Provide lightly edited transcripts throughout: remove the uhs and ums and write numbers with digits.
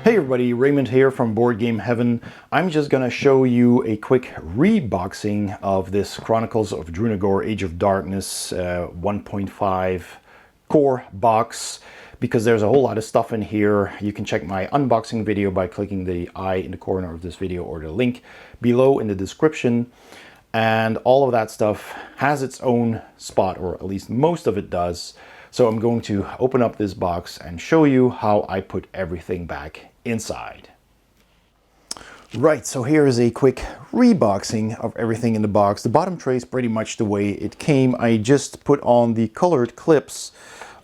Hey everybody, Raymond here from Board Game Heaven. I'm just gonna show you a quick reboxing of this Chronicles of Drunagor Age of Darkness 1.5 core box, because there's a whole lot of stuff in here. You can check my unboxing video by clicking the I in the corner of this video or the link below in the description. And all of that stuff has its own spot, or at least most of it does. So I'm going to open up this box and show you how I put everything back inside. Right, so here is a quick reboxing of everything in the box. The bottom tray is pretty much the way it came. I just put on the colored clips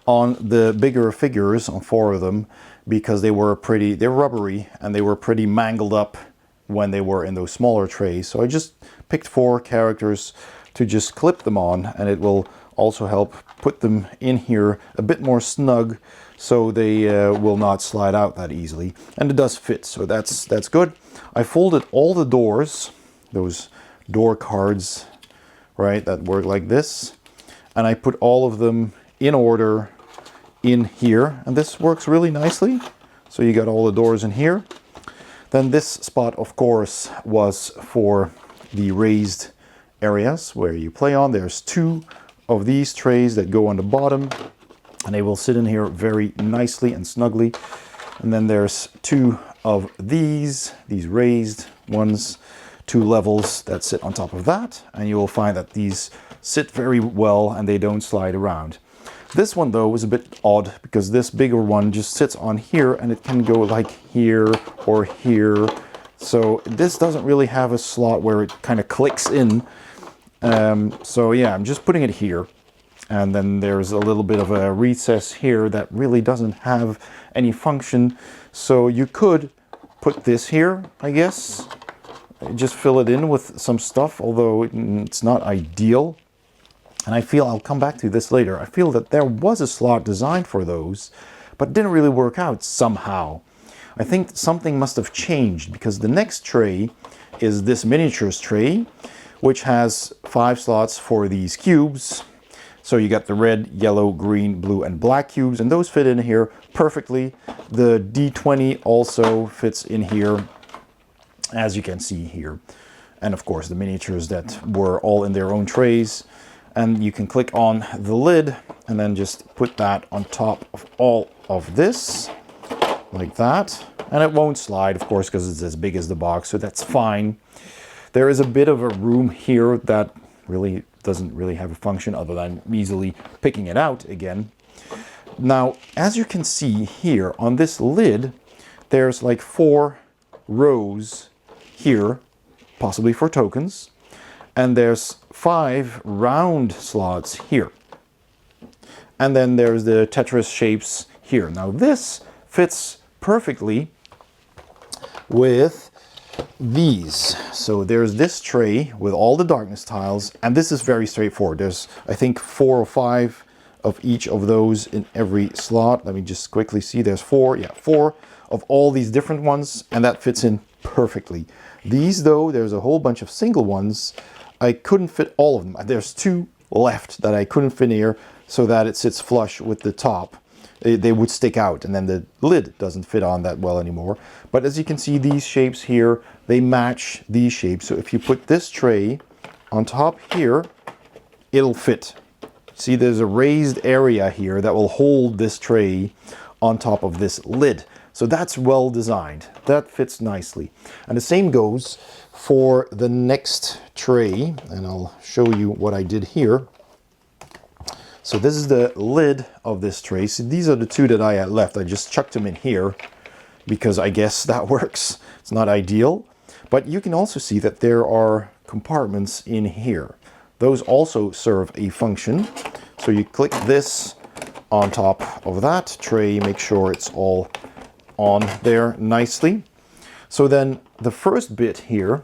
on the bigger figures, on 4 of them, because they're rubbery and they were pretty mangled up when they were in those smaller trays. So I just picked 4 characters to just clip them on, and it will also help put them in here a bit more snug, so they will not slide out that easily. And it does fit, so that's good. I folded all the doors, those door cards, right, that work like this, and I put all of them in order in here, and this works really nicely. So you got all the doors in here. Then this spot, of course, was for the raised areas where you play on. There's 2 of these trays that go on the bottom, and they will sit in here very nicely and snugly. And then there's 2 of these raised ones, 2 levels that sit on top of that, and you will find that these sit very well and they don't slide around. This one though is a bit odd, because this bigger one just sits on here and it can go like here or here. So this doesn't really have a slot where it kind of clicks in. So yeah, I'm just putting it here. And then there's a little bit of a recess here that really doesn't have any function. So you could put this here, I guess. Just fill it in with some stuff, although it's not ideal. And I feel, I'll come back to this later, I feel that there was a slot designed for those, but it didn't really work out somehow. I think something must have changed, because the next tray is this miniatures tray, which has 5 slots for these cubes. So you got the red, yellow, green, blue, and black cubes, and those fit in here perfectly. The D20 also fits in here, as you can see here. And of course the miniatures that were all in their own trays. And you can click on the lid and then just put that on top of all of this, like that. And it won't slide, of course, because it's as big as the box, so that's fine. There is a bit of a room here that really doesn't really have a function other than easily picking it out again. Now, as you can see here on this lid, there's like 4 rows here, possibly for tokens. And there's 5 round slots here. And then there's the Tetris shapes here. Now this fits perfectly with these. So there's this tray with all the darkness tiles, and this is very straightforward. There's, I think, 4 or 5 of each of those in every slot. Let me just quickly see. There's 4, yeah, 4 of all these different ones, and that fits in perfectly. These, though, there's a whole bunch of single ones. I couldn't fit all of them. There's 2 left that I couldn't fit here, so that it sits flush with the top. They would stick out, and then the lid doesn't fit on that well anymore. But as you can see, these shapes here, they match these shapes. So if you put this tray on top here, it'll fit. See, there's a raised area here that will hold this tray on top of this lid. So that's well designed. That fits nicely. And the same goes for the next tray, and I'll show you what I did here. So this is the lid of this tray. So these are the 2 that I had left. I just chucked them in here because I guess that works. It's not ideal, but you can also see that there are compartments in here. Those also serve a function. So you click this on top of that tray, make sure it's all on there nicely. So then the first bit here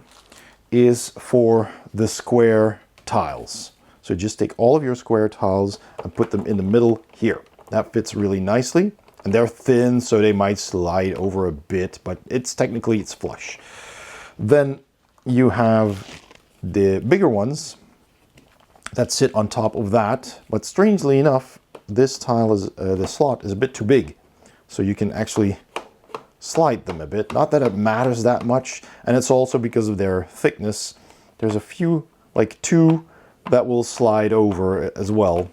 is for the square tiles. So just take all of your square tiles and put them in the middle here. That fits really nicely. And they're thin, so they might slide over a bit, but it's flush. Then you have the bigger ones that sit on top of that. But strangely enough, this tile is the slot is a bit too big. So you can actually slide them a bit. Not that it matters that much, and it's also because of their thickness. There's a few, like 2 that will slide over as well.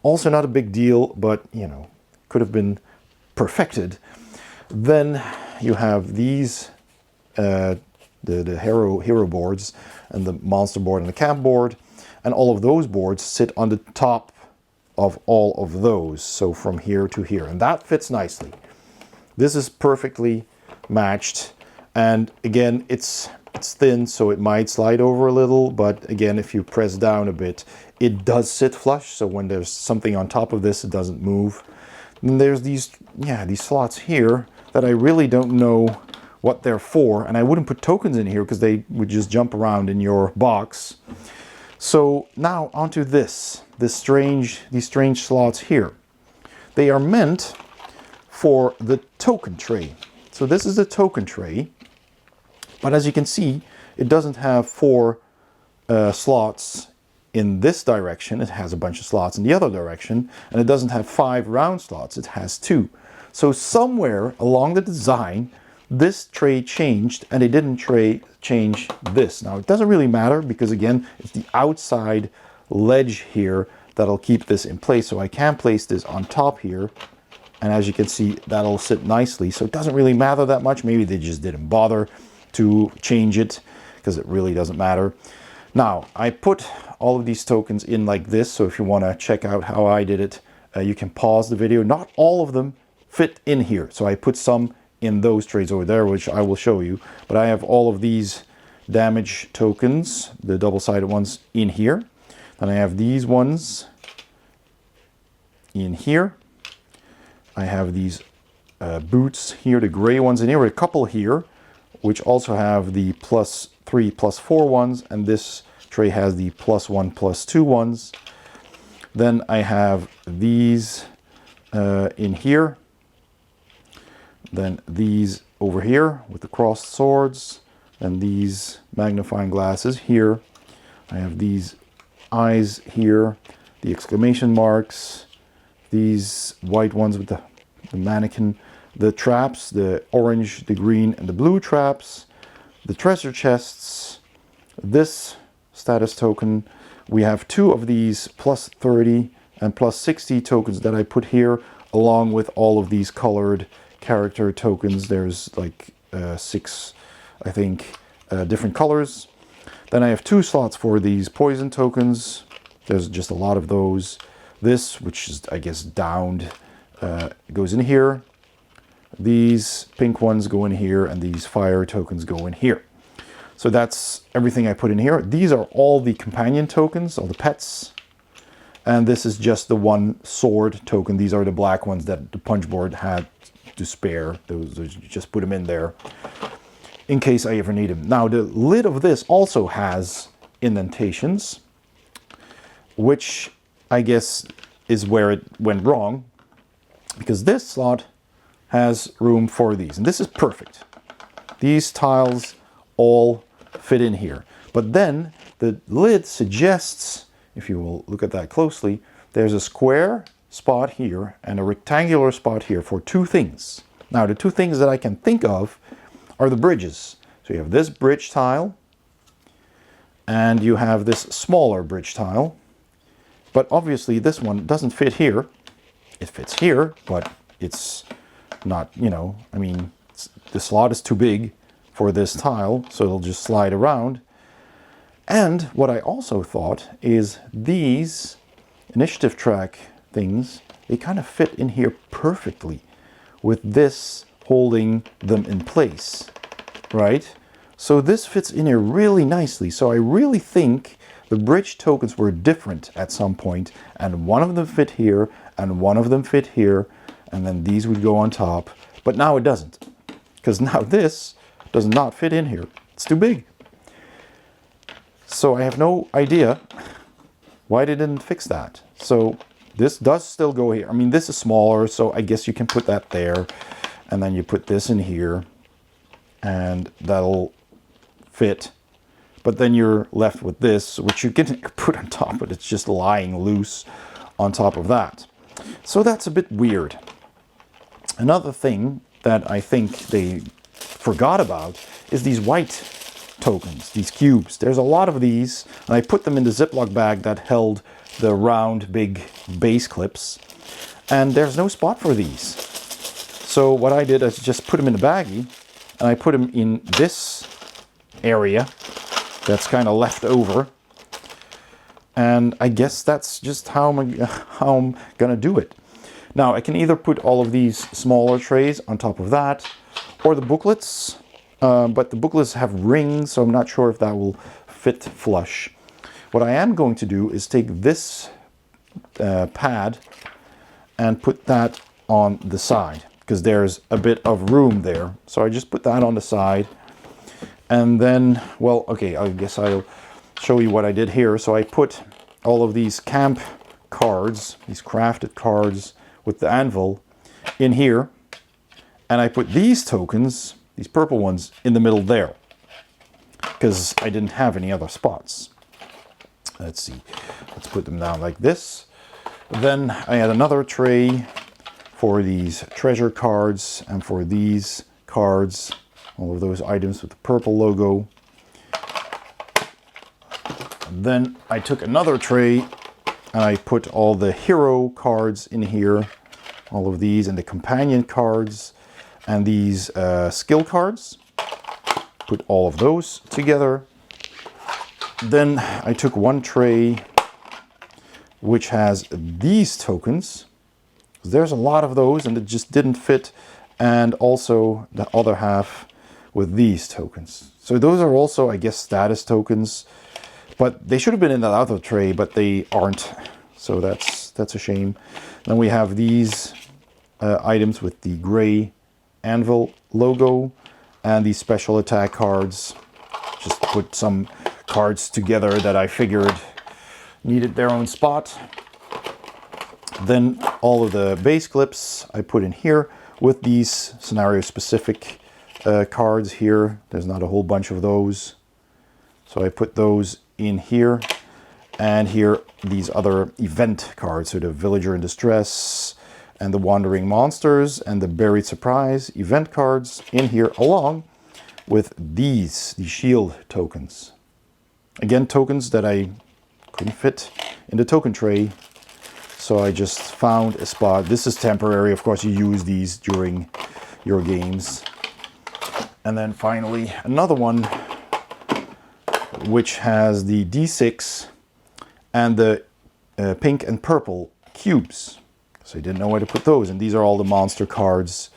Also not a big deal, but you know, could have been perfected. Then you have these, the hero boards and the monster board and the camp board, and all of those boards sit on the top of all of those, so from here to here, and that fits nicely. This is perfectly matched, and again, it's thin, so it might slide over a little, but again, if you press down a bit, it does sit flush, so when there's something on top of this, it doesn't move. And there's these slots here that I really don't know what they're for, and I wouldn't put tokens in here because they would just jump around in your box. So now onto these strange slots here. They are meant for the token tray. So this is the token tray, but as you can see, it doesn't have 4 slots in this direction. It has a bunch of slots in the other direction, and it doesn't have 5 round slots. It has 2. So somewhere along the design, this tray changed, and they didn't change this. Now, it doesn't really matter because, again, it's the outside ledge here that'll keep this in place. So I can place this on top here, and as you can see, that'll sit nicely. So it doesn't really matter that much. Maybe they just didn't bother to change it because it really doesn't matter. Now, I put all of these tokens in like this, so if you want to check out how I did it, you can pause the video. Not all of them fit in here, so I put some in those trays over there, which I will show you. But I have all of these damage tokens, the double-sided ones, in here. And I have these ones in here. I have these boots here, the gray ones in here, a couple here, which also have the +3, +4 ones, and this tray has the +1, +2 ones. Then I have these in here. Then these over here with the crossed swords, and these magnifying glasses here. I have these eyes here, the exclamation marks, these white ones with the mannequin, the traps, the orange, the green, and the blue traps, the treasure chests, this status token. We have 2 of these +30 and +60 tokens that I put here, along with all of these colored character tokens. There's like 6, I think, different colors. Then I have 2 slots for these poison tokens. There's just a lot of those. This, which is, I guess, downed, goes in here. These pink ones go in here, and these fire tokens go in here. So that's everything I put in here. These are all the companion tokens, all the pets. And this is just the 1 sword token. These are the black ones that the punch board had to spare. Those just put them in there in case I ever need them. Now, the lid of this also has indentations, which I guess is where it went wrong, because this slot has room for these, and this is perfect. These tiles all fit in here, but then the lid suggests, if you will look at that closely, there's a square spot here and a rectangular spot here for 2 things. Now, the 2 things that I can think of are the bridges. So you have this bridge tile, and you have this smaller bridge tile. But obviously this one doesn't fit here. It fits here, but it's not, you know, I mean, the slot is too big for this tile, so it'll just slide around. And what I also thought is these initiative track things, they kind of fit in here perfectly with this holding them in place, right? So this fits in here really nicely. So I really think the bridge tokens were different at some point, and one of them fit here and one of them fit here, and then these would go on top. But now it doesn't, because now this does not fit in here. It's too big. So I have no idea why they didn't fix that. So this does still go here. I mean, this is smaller, so I guess you can put that there, and then you put this in here, and that'll fit. But then you're left with this, which you can put on top, but it's just lying loose on top of that. So that's a bit weird. Another thing that I think they forgot about is these white tokens, these cubes. There's a lot of these, and I put them in the Ziploc bag that held the round big base clips, and there's no spot for these. So what I did is just put them in a baggie, and I put them in this area that's kind of left over, and I guess that's just how I'm gonna do it. Now I can either put all of these smaller trays on top of that, or the booklets, but the booklets have rings, so I'm not sure if that will fit flush. What I am going to do is take this pad and put that on the side, because there's a bit of room there. So I just put that on the side, and then, well, okay, I guess I'll show you what I did here. So I put all of these camp cards, these crafted cards with the anvil, in here, and I put these tokens, these purple ones, in the middle there, because I didn't have any other spots. Let's see, let's put them down like this. Then I had another tray for these treasure cards and for these cards, all of those items with the purple logo. And then I took another tray and I put all the hero cards in here, all of these, and the companion cards and these skill cards. Put all of those together. Then I took one tray which has these tokens. There's a lot of those and it just didn't fit, and also the other half with these tokens. So those are also, I guess, status tokens, but they should have been in that other tray, but they aren't. So that's a shame. Then we have these items with the gray anvil logo and these special attack cards. Just put some cards together that I figured needed their own spot. Then all of the base clips I put in here with these scenario specific cards here. There's not a whole bunch of those, so I put those in here. And here these other event cards, so the villager in distress and the wandering monsters and the buried surprise event cards in here, along with the shield tokens. Again, tokens that I couldn't fit in the token tray, so I just found a spot. This is temporary, of course you use these during your games. And then finally another one which has the D6 and the pink and purple cubes. So I didn't know where to put those, and these are all the monster cards,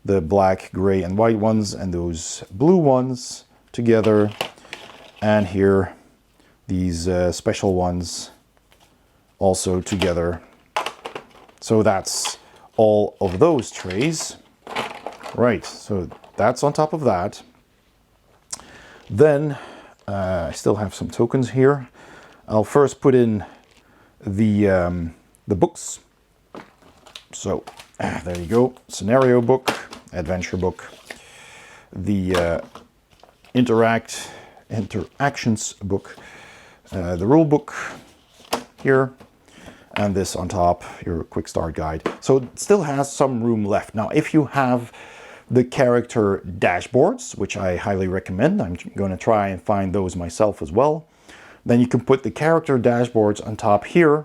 the black, gray and white ones, and those blue ones together, and here these special ones also together. So that's all of those trays. Right, so that's on top of that. Then I still have some tokens here. I'll first put in the books. So there you go, scenario book, adventure book, the interactions book, the rule book here, and this on top, your quick start guide. So it still has some room left. Now, if you have the character dashboards, which I highly recommend, I'm going to try and find those myself as well, then you can put the character dashboards on top here,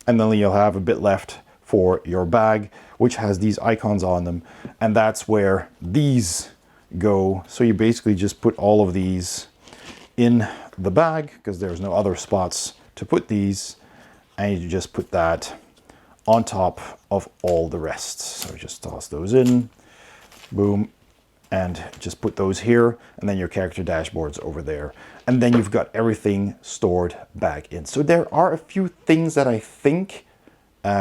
and then you'll have a bit left for your bag, which has these icons on them, and that's where these go. So you basically just put all of these in the bag, because there's no other spots to put these, and you just put that on top of all the rest. So just toss those in, boom, and just put those here, and then your character dashboards over there, and then you've got everything stored back in. So there are a few things that I think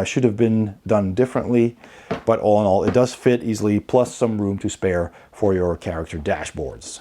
should have been done differently, but all in all, it does fit easily, plus some room to spare for your character dashboards.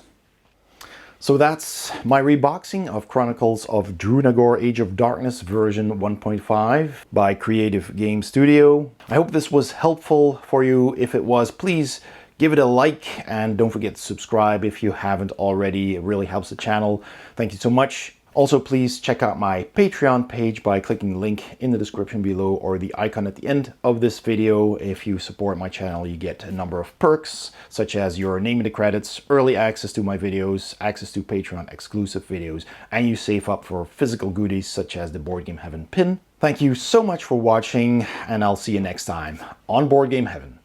So that's my reboxing of Chronicles of Drunagor Age of Darkness version 1.5 by Creative Game Studio. I hope this was helpful for you. If it was, please give it a like, and don't forget to subscribe if you haven't already. It really helps the channel. Thank you so much. Also, please check out my Patreon page by clicking the link in the description below or the icon at the end of this video. If you support my channel, you get a number of perks, such as your name in the credits, early access to my videos, access to Patreon exclusive videos, and you save up for physical goodies such as the Board Game Heaven pin. Thank you so much for watching, and I'll see you next time on Board Game Heaven.